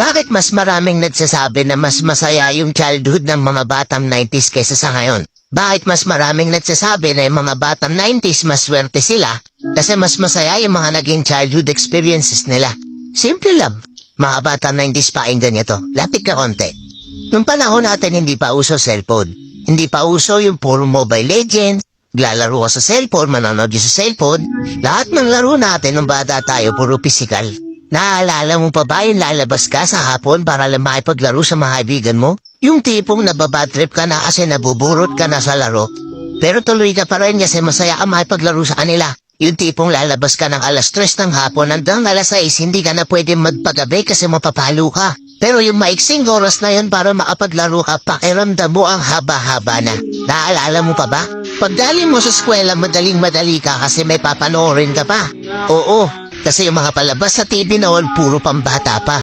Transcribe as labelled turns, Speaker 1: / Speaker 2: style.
Speaker 1: Bakit mas maraming nagsasabi na mas masaya yung childhood ng mga batang 90s kaysa sa ngayon? Bakit mas maraming nagsasabi na yung mga batang 90s mas swerte sila kasi mas masaya yung mga naging childhood experiences nila? Simple lang. Mga batang 90s pakinggan nyo to. Lapit ka konti. Nung panahon natin hindi pa uso cellphone. Hindi pa uso yung puro Mobile Legends. Lalaro ka sa cellphone, manonood sa cellphone. Lahat ng laro natin nung bata tayo puro physical. Naaalala mo pa ba yung lalabas ka sa hapon para lang makipaglaro sa mga kaibigan mo? Yung tipong nababadtrip ka na kasi nabuburot ka na sa laro. Pero tuloy ka pa rin kasi masaya ka makipaglaro sa kanila. Yung tipong lalabas ka ng alas 3 ng hapon hanggang alas 6 hindi ka na pwede magpagabi kasi mapapalo ka. Pero yung maiksing oras na yun para makapaglaro ka, pakiramdam mo ang haba-haba na. Naalala mo pa ba? Pagdali mo sa eskwela, madaling-madali ka kasi may papanoorin ka pa. Oo, kasi yung mga palabas sa TV noon, puro pambata pa.